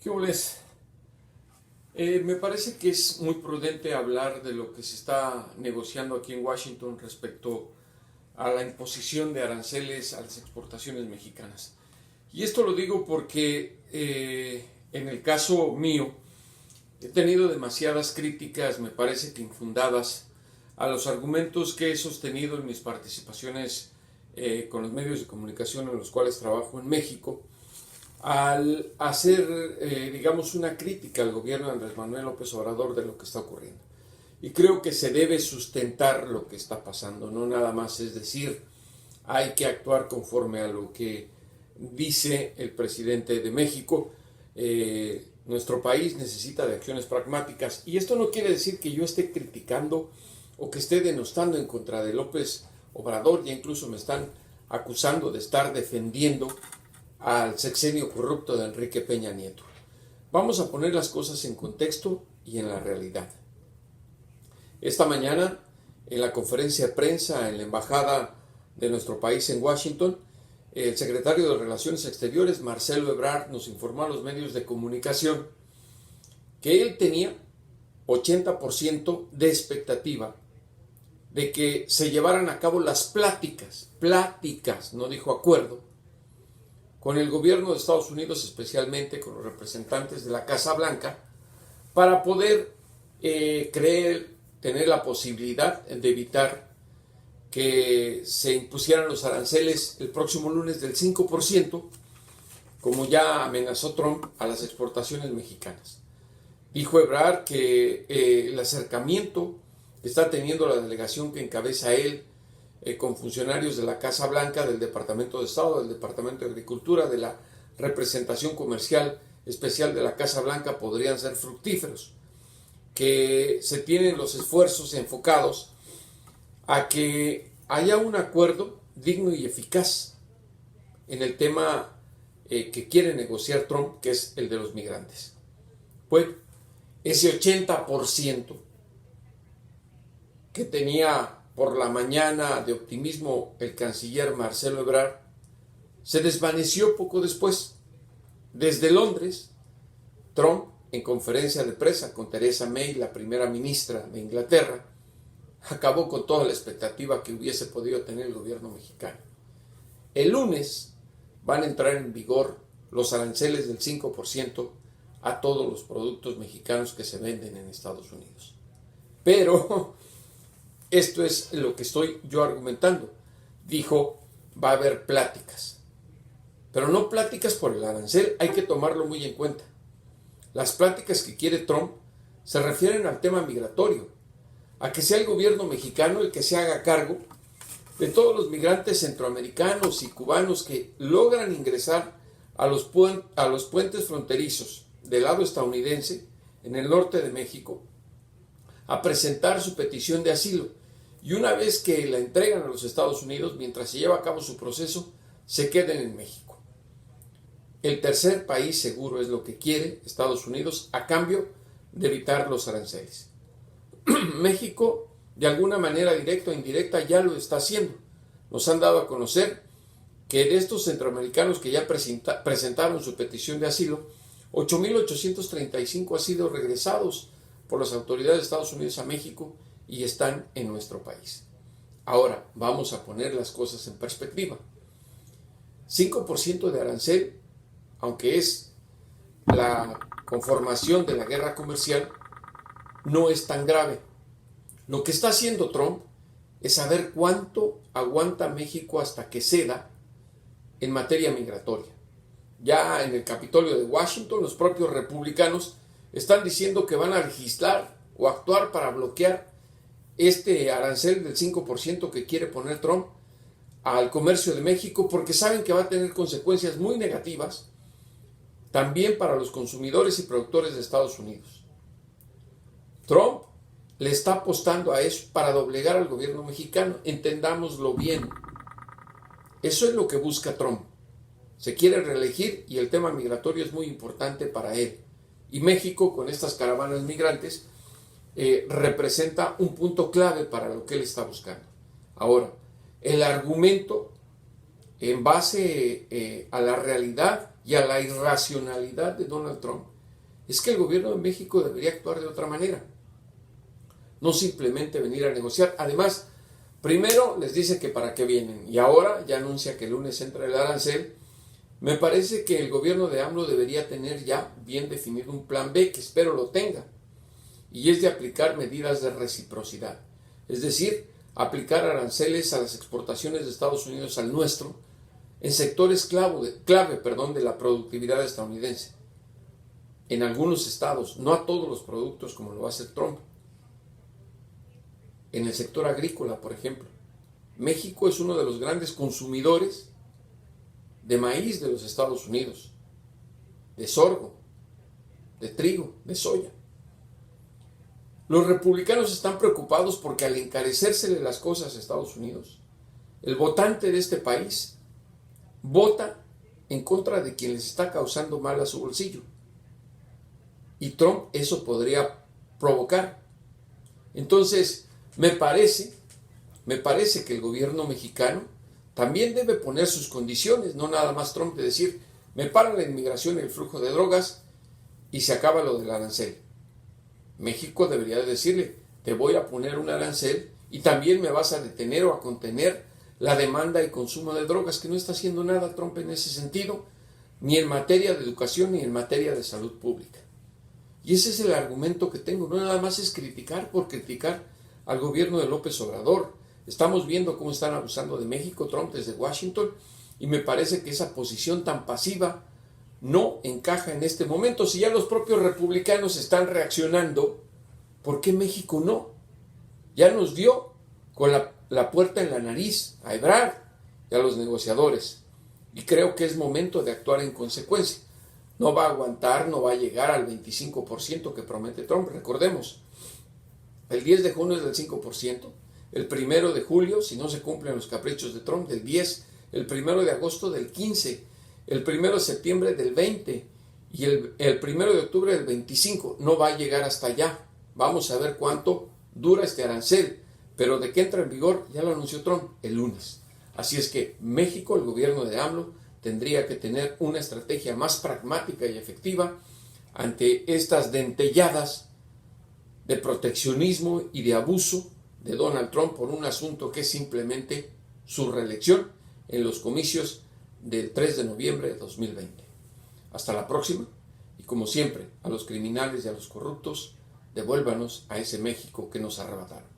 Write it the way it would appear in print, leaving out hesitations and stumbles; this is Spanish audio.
¿Qué les? Me parece que es muy prudente hablar de lo que se está negociando aquí en Washington respecto a la imposición de aranceles a las exportaciones mexicanas. Y esto lo digo porque en el caso mío he tenido demasiadas críticas, me parece que infundadas, a los argumentos que he sostenido en mis participaciones con los medios de comunicación en los cuales trabajo en México, al hacer, digamos, una crítica al gobierno de Andrés Manuel López Obrador de lo que está ocurriendo. Y creo que se debe sustentar lo que está pasando, no nada más es decir, hay que actuar conforme a lo que dice el presidente de México. Nuestro país necesita de acciones pragmáticas, y esto no quiere decir que yo esté criticando o que esté denostando en contra de López Obrador. Ya incluso me están acusando de estar defendiendo al sexenio corrupto de Enrique Peña Nieto. Vamos a poner las cosas en contexto y en la realidad. Esta mañana, en la conferencia de prensa en la embajada de nuestro país en Washington, el secretario de Relaciones Exteriores, Marcelo Ebrard, nos informó a los medios de comunicación que él tenía 80% de expectativa de que se llevaran a cabo las pláticas, no dijo acuerdo, con el gobierno de Estados Unidos, especialmente con los representantes de la Casa Blanca, para poder tener la posibilidad de evitar que se impusieran los aranceles el próximo lunes del 5%, como ya amenazó Trump, a las exportaciones mexicanas. Dijo Ebrard que el acercamiento que está teniendo la delegación que encabeza él con funcionarios de la Casa Blanca, del Departamento de Estado, del Departamento de Agricultura, de la representación comercial especial de la Casa Blanca podrían ser fructíferos, que se tienen los esfuerzos enfocados a que haya un acuerdo digno y eficaz en el tema que quiere negociar Trump, que es el de los migrantes. Pues ese 80% que tenía por la mañana de optimismo el canciller Marcelo Ebrard se desvaneció poco después. Desde Londres, Trump, en conferencia de prensa con Theresa May, la primera ministra de Inglaterra, acabó con toda la expectativa que hubiese podido tener el gobierno mexicano. El lunes van a entrar en vigor los aranceles del 5% a todos los productos mexicanos que se venden en Estados Unidos. Pero esto es lo que estoy yo argumentando. Dijo, va a haber pláticas. Pero no pláticas por el arancel, hay que tomarlo muy en cuenta. Las pláticas que quiere Trump se refieren al tema migratorio, a que sea el gobierno mexicano el que se haga cargo de todos los migrantes centroamericanos y cubanos que logran ingresar a los puentes fronterizos del lado estadounidense, en el norte de México, a presentar su petición de asilo. Y una vez que la entregan a los Estados Unidos, mientras se lleva a cabo su proceso, se queden en México. El tercer país seguro es lo que quiere Estados Unidos a cambio de evitar los aranceles. México, de alguna manera directa o indirecta, ya lo está haciendo. Nos han dado a conocer que de estos centroamericanos que ya presentaron su petición de asilo, 8,835 han sido regresados por las autoridades de Estados Unidos a México y están en nuestro país. Ahora, vamos a poner las cosas en perspectiva. 5% de arancel, aunque es la conformación de la guerra comercial, no es tan grave. Lo que está haciendo Trump es saber cuánto aguanta México hasta que ceda en materia migratoria. Ya en el Capitolio de Washington, los propios republicanos están diciendo que van a legislar o actuar para bloquear este arancel del 5% que quiere poner Trump al comercio de México, porque saben que va a tener consecuencias muy negativas también para los consumidores y productores de Estados Unidos. Trump le está apostando a eso para doblegar al gobierno mexicano, entendámoslo bien. Eso es lo que busca Trump. Se quiere reelegir y el tema migratorio es muy importante para él. Y México, con estas caravanas migrantes, representa un punto clave para lo que él está buscando. Ahora, el argumento en base a la realidad y a la irracionalidad de Donald Trump es que el gobierno de México debería actuar de otra manera, no simplemente venir a negociar. Además, primero les dice que para qué vienen y ahora ya anuncia que el lunes entra el arancel. Me parece que el gobierno de AMLO debería tener ya bien definido un plan B, que espero lo tenga, y es de aplicar medidas de reciprocidad, es decir, aplicar aranceles a las exportaciones de Estados Unidos al nuestro en sectores clave de la productividad estadounidense. En algunos estados, no a todos los productos como lo va a hacer Trump. En el sector agrícola, por ejemplo, México es uno de los grandes consumidores de maíz de los Estados Unidos, de sorgo, de trigo, de soya. Los republicanos están preocupados porque al encarecérsele las cosas a Estados Unidos, el votante de este país vota en contra de quien les está causando mal a su bolsillo. Y Trump eso podría provocar. Entonces, me parece que el gobierno mexicano también debe poner sus condiciones, no nada más Trump de decir, me para la inmigración y el flujo de drogas y se acaba lo del arancel. México debería decirle, te voy a poner un arancel y también me vas a detener o a contener la demanda y consumo de drogas, que no está haciendo nada Trump en ese sentido, ni en materia de educación ni en materia de salud pública. Y ese es el argumento que tengo, no nada más es criticar por criticar al gobierno de López Obrador. Estamos viendo cómo están abusando de México, Trump desde Washington, y me parece que esa posición tan pasiva no encaja en este momento. Si ya los propios republicanos están reaccionando, ¿por qué México no? Ya nos dio con la puerta en la nariz a Ebrard y a los negociadores, y creo que es momento de actuar en consecuencia. No va a aguantar, no va a llegar al 25% que promete Trump. Recordemos, el 10 de junio es del 5%, el 1 de julio, si no se cumplen los caprichos de Trump, del 10%, el 1 de agosto del 15%, el 1 de septiembre del 20% y el 1 de octubre del 25%. No va a llegar hasta allá. Vamos a ver cuánto dura este arancel, pero de que entra en vigor ya lo anunció Trump el lunes. Así es que México, el gobierno de AMLO, tendría que tener una estrategia más pragmática y efectiva ante estas dentelladas de proteccionismo y de abuso de Donald Trump por un asunto que es simplemente su reelección en los comicios del 3 de noviembre de 2020. Hasta la próxima, y como siempre, a los criminales y a los corruptos, devuélvanos a ese México que nos arrebataron.